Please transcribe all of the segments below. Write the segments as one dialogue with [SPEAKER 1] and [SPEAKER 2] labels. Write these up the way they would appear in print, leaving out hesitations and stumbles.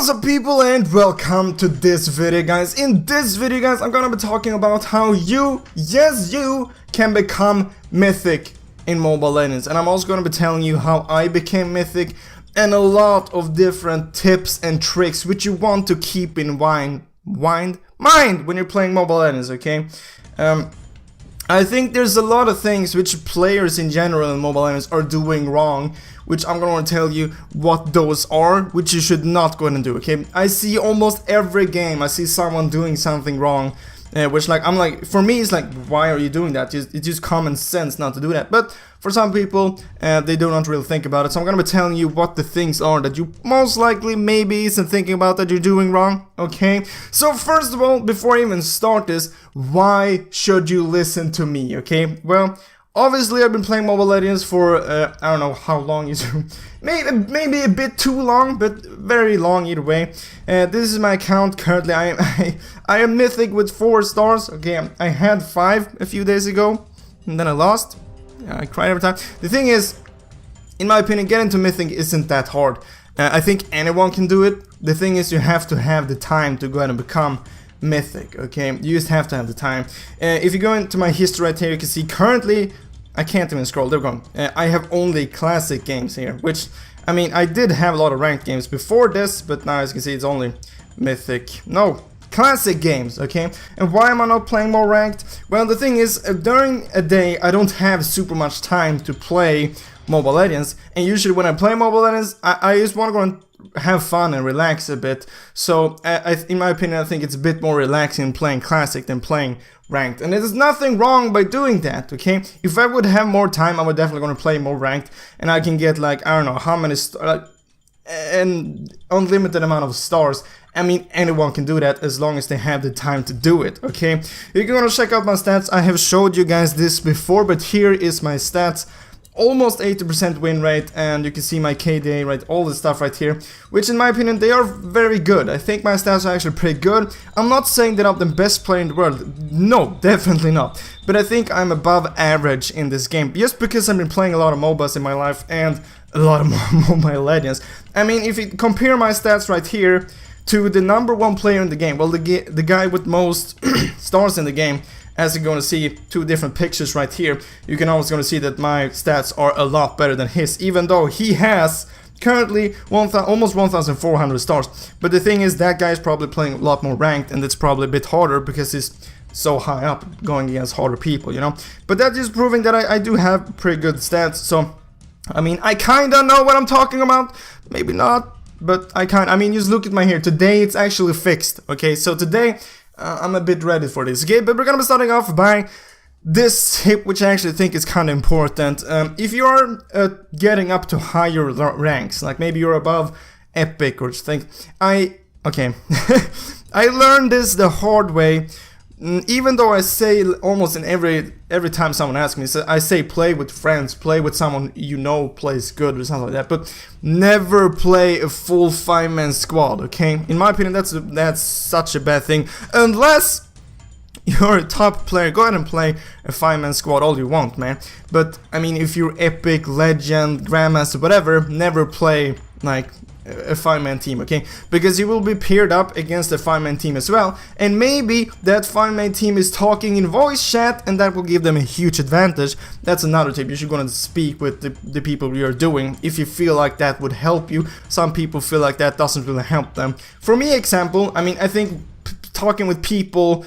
[SPEAKER 1] What's up people and welcome to this video guys. In this video guys I'm gonna be talking about how you, yes you, can become mythic in Mobile Legends. And I'm also gonna be telling you how I became mythic and a lot of different tips and tricks which you want to keep in mind when you're playing Mobile Legends, okay? I think there's a lot of things which players in general in Mobile Legends are doing wrong, which I'm gonna tell you what those are, which you should not go and do, okay? I see almost every game, I see someone doing something wrong, which for me it's like, why are you doing that? It's just common sense not to do that. But for some people, they do not really think about it. So I'm gonna be telling you what the things are that you most likely maybe isn't thinking about that you're doing wrong, okay? So first of all, before I even start this, why should you listen to me, okay? Well, obviously I've been playing Mobile Legends for, I don't know how long is maybe a bit too long, but very long either way. This is my account currently. I am mythic with 4 stars, okay? I had 5 a few days ago, and then I lost. I cried every time. The thing is, in my opinion, getting to mythic isn't that hard. I think anyone can do it. The thing is, you have to have the time to go ahead and become mythic, okay? You just have to have the time. If you go into my history right here, you can see currently, I can't even scroll, there we go. I have only classic games here, which, I mean, I did have a lot of ranked games before this, but now as you can see, it's only mythic. No, classic games, okay? And why am I not playing more ranked? Well, the thing is, during a day, I don't have super much time to play Mobile Legends, and usually when I play Mobile Legends, I just want to go and have fun and relax a bit. So, in my opinion, I think it's a bit more relaxing playing classic than playing ranked, and there's nothing wrong by doing that, okay? If I would have more time, I would definitely gonna play more ranked, and I can get like, I don't know how many an unlimited amount of stars. I mean, anyone can do that as long as they have the time to do it, okay? You can go check out my stats. I have showed you guys this before, but here is my stats. Almost 80% win rate, and you can see my KDA, right, all the stuff right here, which in my opinion, they are very good. I think my stats are actually pretty good. I'm not saying that I'm the best player in the world, no, definitely not, but I think I'm above average in this game, just because I've been playing a lot of MOBAs in my life, and a lot of Mobile Legends. I mean, if you compare my stats right here to the #1 player in the game, well, the guy with most stars in the game, as you're going to see 2 different pictures right here, you can always going to see that my stats are a lot better than his, even though he has currently almost 1,400 stars. But the thing is, that guy's probably playing a lot more ranked, and it's probably a bit harder because he's so high up going against harder people, you know. But that's just proving that I do have pretty good stats. So, I mean, I kinda know what I'm talking about. Maybe not, but I mean, just look at my hair. Today it's actually fixed, okay? So today I'm a bit ready for this, okay? But we're gonna be starting off by this tip, which I actually think is kind of important. If you are getting up to higher ranks, like maybe you're above epic or something, okay, I learned this the hard way. Even though I say almost in every time someone asks me, so I say play with friends, play with someone you know plays good or something like that, but never play a full 5-man squad, okay? In my opinion, that's such a bad thing. Unless you're a top player, go ahead and play a 5-man squad all you want, man. But I mean, if you're epic, legend, grandmaster, whatever, never play like a 5-man team, okay? Because you will be paired up against a 5-man team as well, and maybe that 5-man team is talking in voice chat, and that will give them a huge advantage. That's another tip. You should go and speak with the people you're doing if you feel like that would help you. Some people feel like that doesn't really help them. For me, example, I mean, I think talking with people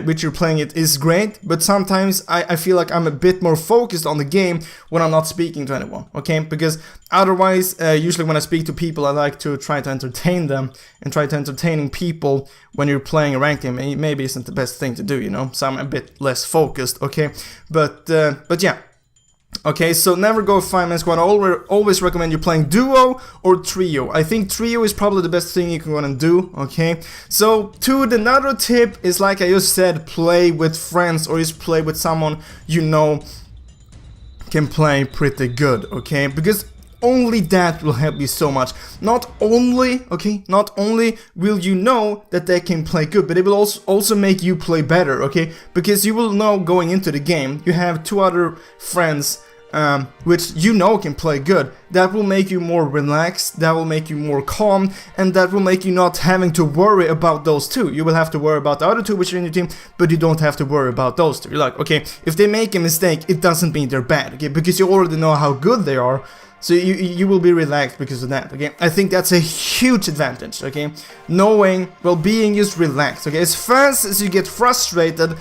[SPEAKER 1] which you're playing it is great, but sometimes I feel like I'm a bit more focused on the game when I'm not speaking to anyone, okay? Because otherwise, usually when I speak to people, I like to try to entertain them, and try to entertaining people when you're playing a ranked game maybe isn't the best thing to do, you know? So I'm a bit less focused, okay? But yeah. Okay, so never go 5-man squad. I always recommend you playing duo or trio. I think trio is probably the best thing you can go and do, okay? So, another tip is, like I just said, play with friends, or just play with someone you know can play pretty good, okay? Because only that will help you so much. Not only will you know that they can play good, but it will also make you play better, okay? Because you will know going into the game, you have 2 other friends which you know can play good, that will make you more relaxed, that will make you more calm, and that will make you not having to worry about those two. You will have to worry about the other two which are in your team, but you don't have to worry about those two. You're like, okay, if they make a mistake, it doesn't mean they're bad, okay, because you already know how good they are, so you will be relaxed because of that, okay. I think that's a huge advantage, okay, knowing, well, being just relaxed, okay. As fast as you get frustrated,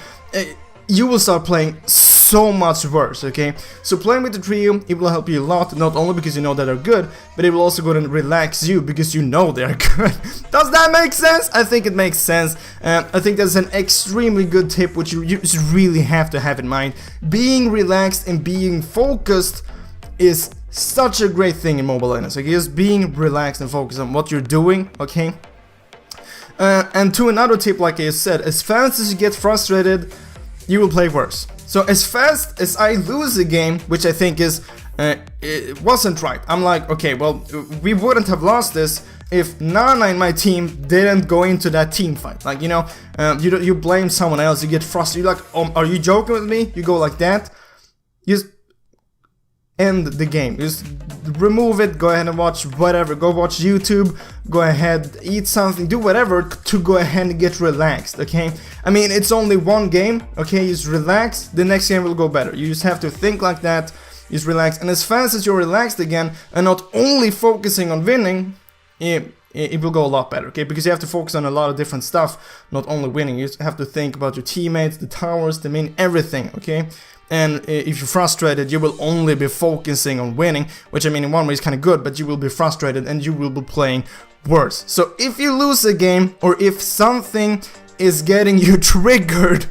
[SPEAKER 1] you will start playing so much worse, okay. So playing with the trio, it will help you a lot, not only because you know that they're good, but it will also go and relax you because you know they're good. Does that make sense? I think it makes sense. I think that's an extremely good tip which you just really have to have in mind. Being relaxed and being focused is such a great thing in Mobile Legends, okay. Just being relaxed and focused on what you're doing, okay. And to another tip, like I said, as fast as you get frustrated, you will play worse. So as fast as I lose a game, which I think is, it wasn't right. I'm like, okay, well, we wouldn't have lost this if Nana in my team didn't go into that team fight. Like, you know, you blame someone else, you get frustrated, you're like, oh, are you joking with me? You go like that, you just end the game. Just remove it, go ahead and watch whatever, go watch YouTube, go ahead, eat something, do whatever to go ahead and get relaxed, okay? I mean, it's only one game, okay? Just relax, the next game will go better. You just have to think like that, just relax, and as fast as you're relaxed again, and not only focusing on winning, it will go a lot better, okay? Because you have to focus on a lot of different stuff, not only winning. You have to think about your teammates, the towers, the main, everything, okay? And if you're frustrated, you will only be focusing on winning, which I mean in one way is kind of good, but you will be frustrated and you will be playing worse. So if you lose a game, or if something is getting you triggered,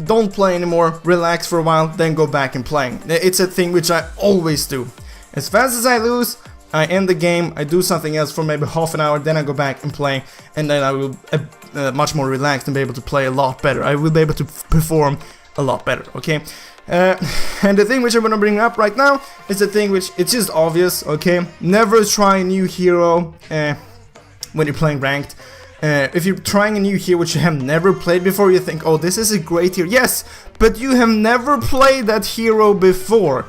[SPEAKER 1] don't play anymore, relax for a while, then go back and playing. It's a thing which I always do. As fast as I lose, I end the game, I do something else for maybe half an hour, then I go back and play, and then I will much more relaxed and be able to play a lot better. I will be able to perform a lot better, okay? And the thing which I'm gonna bring up right now is the thing which, it's just obvious, okay? Never try a new hero when you're playing ranked. If you're trying a new hero which you have never played before, you think, oh, this is a great hero. Yes, but you have never played that hero before.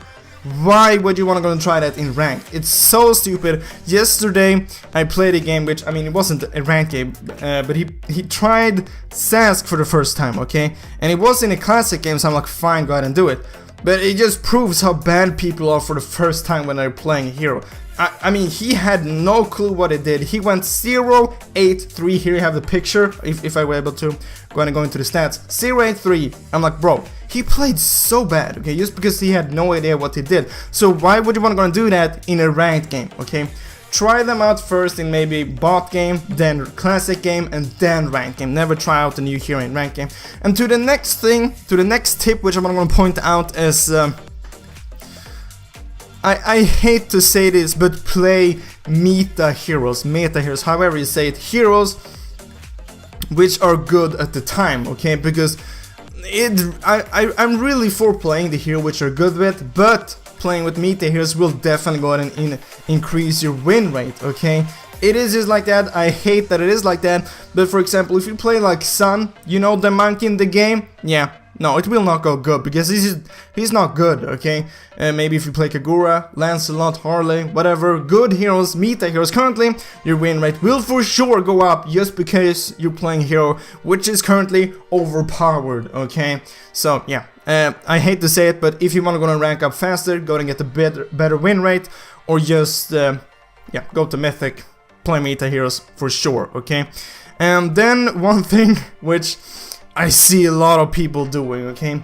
[SPEAKER 1] Why would you want to go and try that in ranked? It's so stupid. Yesterday I played a game which, I mean, it wasn't a ranked game, but he tried Sask for the first time, okay? And it was in a classic game, so I'm like, fine, go ahead and do it. But it just proves how bad people are for the first time when they're playing a hero. I mean, he had no clue what it did. He went 0-8-3. Here you have the picture, if I were able to go ahead and go into the stats. 0-8-3. I'm like, bro, he played so bad, okay, just because he had no idea what he did. So why would you want to go and do that in a ranked game, okay? Try them out first in maybe bot game, then classic game, and then ranked game. Never try out a new hero in ranked game. And to the next thing, to the next tip, which I'm going to point out is, I hate to say this, but play meta heroes, however you say it, heroes which are good at the time, okay? Because I'm really for playing the hero which are good with, but playing with meta heroes will definitely go ahead and increase your win rate, okay? It is just like that. I hate that it is like that, but for example, if you play like Sun, you know, the monkey in the game, yeah, no, it will not go good because he's not good, okay? Maybe if you play Kagura, Lancelot, Harley, whatever, good heroes, meta heroes, currently your win rate will for sure go up just because you're playing a hero which is currently overpowered, okay? So yeah, I hate to say it, but if you want to go and rank up faster, go and get a better win rate, or just yeah, go to Mythic, play meta heroes for sure, okay? And then one thing which I see a lot of people doing, okay?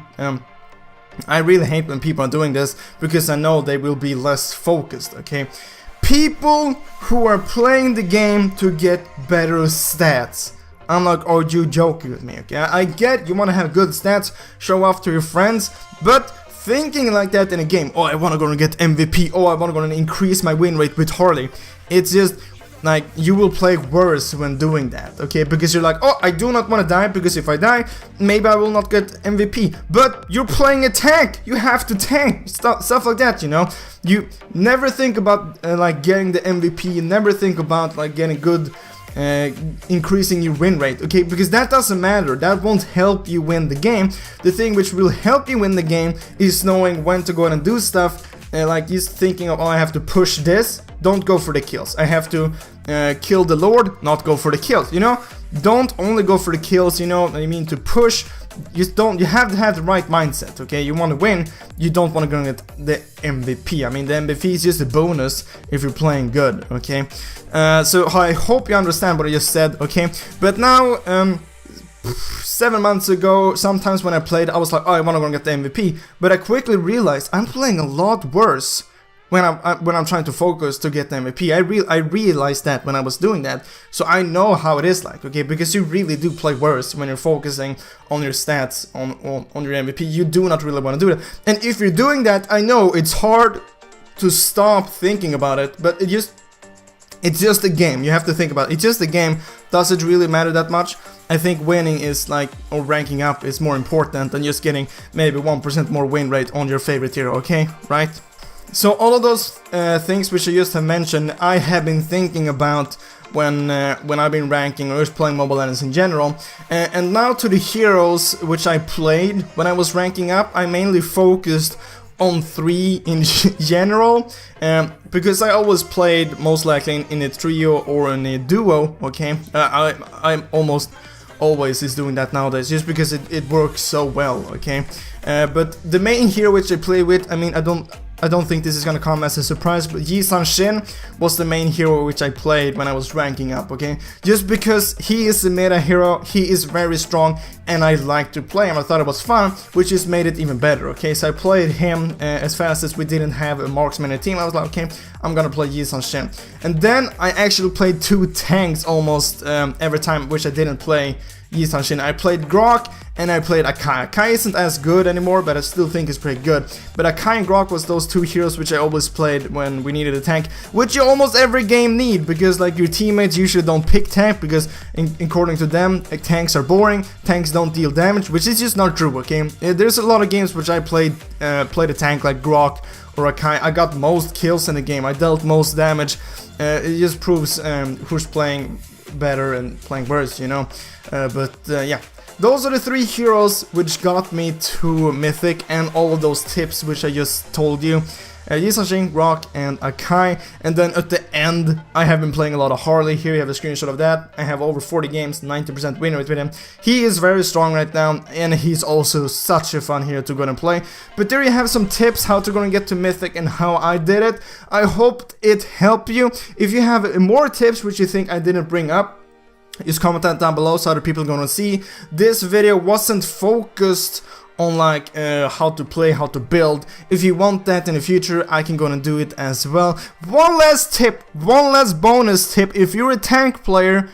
[SPEAKER 1] I really hate when people are doing this because I know they will be less focused, okay? People who are playing the game to get better stats. I'm like, are you joking with me, okay? I get you want to have good stats, show off to your friends, but thinking like that in a game, oh, I want to go and get MVP, oh, I want to go and increase my win rate with Harley, it's just like, you will play worse when doing that, okay? Because you're like, oh, I do not want to die, because if I die, maybe I will not get MVP. But you're playing a tank, you have to tank, stuff like that, you know? You never think about, like, getting the MVP, you never think about, like, getting good increasing your win rate, okay? Because that doesn't matter, that won't help you win the game. The thing which will help you win the game is knowing when to go and do stuff, like just thinking of, oh, I have to push this, don't go for the kills. I have to kill the Lord, not go for the kills, you know? Don't only go for the kills, you know, I mean to push. You have to have the right mindset, okay? You want to win, you don't want to go get the MVP. I mean, the MVP is just a bonus if you're playing good, okay? So I hope you understand what I just said, okay? But now, 7 months ago, sometimes when I played, I was like, oh, I want to go get the MVP. But I quickly realized I'm playing a lot worse when I'm trying to focus to get the MVP. I realized that when I was doing that, so I know how it is like, okay? Because you really do play worse when you're focusing on your stats on your MVP. You do not really want to do that. And if you're doing that, I know it's hard to stop thinking about it, but it's just a game. You have to think about it. It's just a game. Does it really matter that much? I think winning is like, or ranking up is more important than just getting maybe 1% more win rate on your favorite hero, okay? Right? So all of those things which I just have mentioned, I have been thinking about when I've been ranking or just playing Mobile Legends in general. And now to the heroes which I played when I was ranking up, I mainly focused on 3 in general, because I always played most likely in a trio or in a duo, okay? I'm almost always is doing that nowadays, just because it works so well, okay? But the main hero which I play with, I mean, I don't think this is gonna come as a surprise, but Xhan was the main hero which I played when I was ranking up, okay? Just because he is a meta hero, he is very strong, and I like to play him. I thought it was fun, which just made it even better, okay? So I played him as fast as we didn't have a marksman in the team. I was like, okay, I'm gonna play Xhan. And then I actually played 2 tanks almost every time, which I didn't play Xhan. I played Grok and I played Akai. Akai isn't as good anymore, but I still think it's pretty good. But Akai and Grok was those 2 heroes which I always played when we needed a tank, which you almost every game need, because like your teammates usually don't pick tank, because according to them, tanks are boring, tanks don't deal damage, which is just not true, okay? There's a lot of games which I played a tank like Grok or Akai. I got most kills in the game, I dealt most damage. It just proves who's playing better and playing worse, you know? Yeah, those are the 3 heroes which got me to Mythic, and all of those tips which I just told you. Xhan, Grok, and Akai. And then at the end, I have been playing a lot of Harley. Here you have a screenshot of that. I have over 40 games, 90% win rate with him. He is very strong right now, and he's also such a fun hero to go and play. But there you have some tips how to go and get to Mythic and how I did it. I hope it helped you. If you have more tips which you think I didn't bring up, just comment that down below so other people are gonna see. This video wasn't focused on like how to play, how to build. If you want that in the future, I can go and do it as well. One last tip, one last bonus tip. If you're a tank player,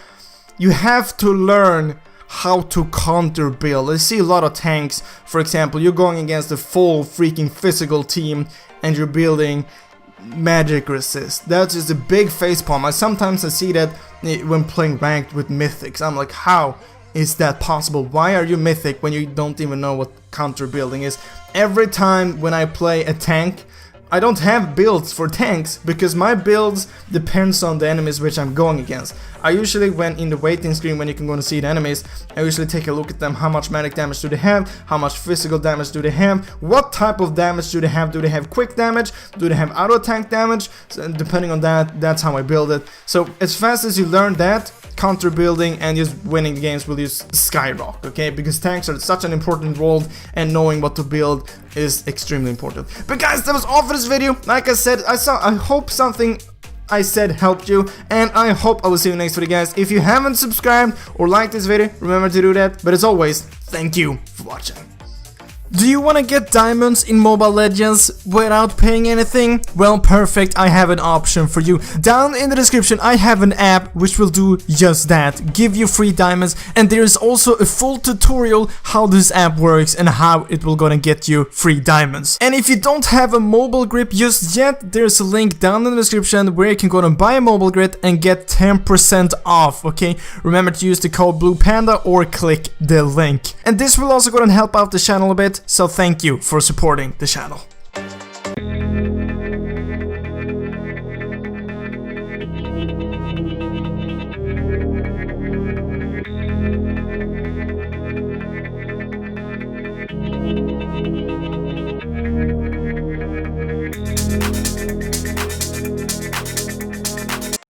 [SPEAKER 1] you have to learn how to counter build. I see a lot of tanks, for example, you're going against a full freaking physical team and you're building magic resist. That's just a big facepalm. I see that when playing ranked with mythics. I'm like, how is that possible? Why are you mythic when you don't even know what counter building is? Every time when I play a tank, I don't have builds for tanks because my builds depends on the enemies which I'm going against. I usually, when in the waiting screen when you can go and see the enemies, I usually take a look at them. How much magic damage do they have? How much physical damage do they have? What type of damage do they have? Do they have quick damage? Do they have auto tank damage? So depending on that, that's how I build it. So as fast as you learn that, counter building and just winning the games will just skyrocket, okay? Because tanks are such an important role and knowing what to build is extremely important. But guys, that was all for this video. Like I said, I hope something I said helped you, and I hope I will see you next video, guys. If you haven't subscribed or liked this video, remember to do that. But as always, thank you for watching. Do you want to get diamonds in Mobile Legends without paying anything? Well, perfect, I have an option for you. Down in the description I have an app which will do just that, give you free diamonds, and there is also a full tutorial how this app works and how it will gonna get you free diamonds. And if you don't have a mobile grip just yet, there's a link down in the description where you can go and buy a mobile grip and get 10% off, okay? Remember to use the code BluePanda or click the link. And this will also go and help out the channel a bit. So thank you for supporting the channel.